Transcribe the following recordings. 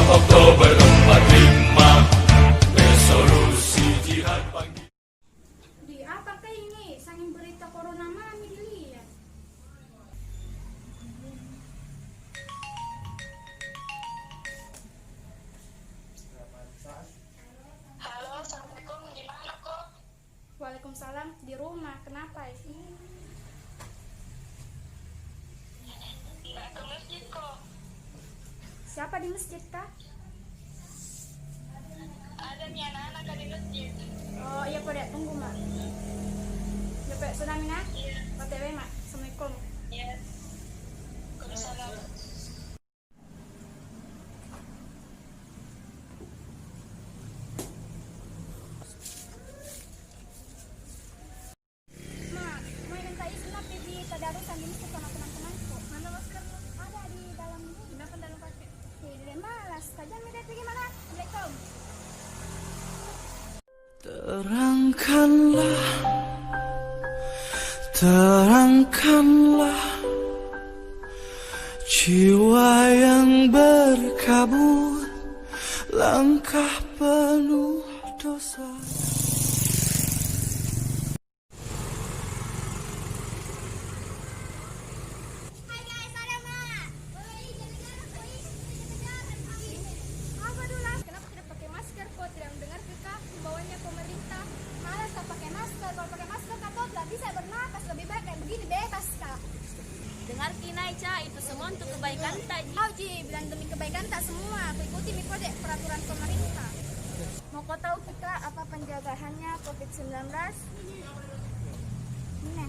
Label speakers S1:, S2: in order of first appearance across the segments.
S1: Oktober 45, resolusi jihad pagi.
S2: Di apakah ini? Sangin berita corona mami dilihat.
S3: Halo, Assalamualaikum. Gimana kok?
S2: Waalaikumsalam, di rumah. Kenapa sih?
S3: Nggak ke masjid kok.
S2: Siapa di masjid kah?
S3: Ada nih anak-anak di masjid.
S2: Oh iya kok dek, tunggu mak. Ya Pak, sudah mina?
S3: Iya.
S2: OTW mak. Assalamualaikum.
S3: Iya. Waalaikumsalam.
S2: Mak, mau minta izin tapi di tadarusan di masjid sama teman-temanku. Mana masker? Ada di dalam ini. Kenapa dalam pakai? Pilih malas. Saja minta gimana? Assalamualaikum.
S4: Terangkanlah, terangkanlah jiwa yang berkabut, langkah penuh dosa.
S2: Hai guys, ada mak. Apa dulu? Kenapa tidak pakai masker? Kok tidak mendengar kita himbauannya pemerintah? Malas tak pakai masker. Kalau pakai masker kau tidak bisa bernapas. Lebih baik kayak begini bebas kak.
S5: Dengar Kinai, Ca, itu semua untuk kebaikan tak, Ji.
S2: Oh Ji, bilang demi kebaikan tak semua. Aku ikuti kode peraturan pemerintah. Mau kau tahu kita apa penjagaannya COVID-19? Ini.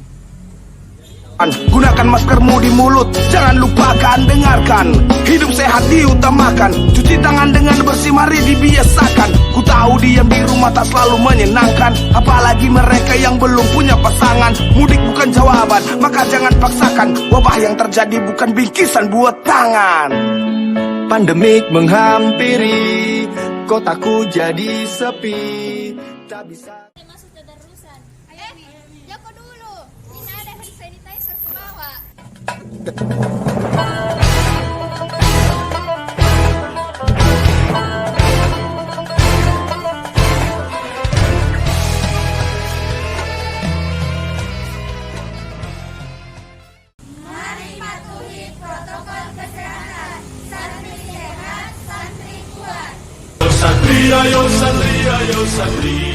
S6: Gunakan maskermu di mulut, jangan lupakan dengarkan. Hidup sehat diutamakan, cuci tangan dengan bersih mari dibiasakan. Ku tahu diam di rumah tak selalu menyenangkan, apalagi mereka yang belum punya pasangan. Mudik bukan jawaban, maka jangan paksakan. Wabah yang terjadi bukan bingkisan buat tangan.
S4: Pandemik menghampiri, kotaku jadi sepi, tak bisa.
S5: Masuk tadarusan.
S2: Joko dulu. Ini ada hand sanitizer ke bawah. Mari patuhi protokol kesehatan. Santri sehat, santri kuat.
S1: Santri, ayo santri, ayo santri.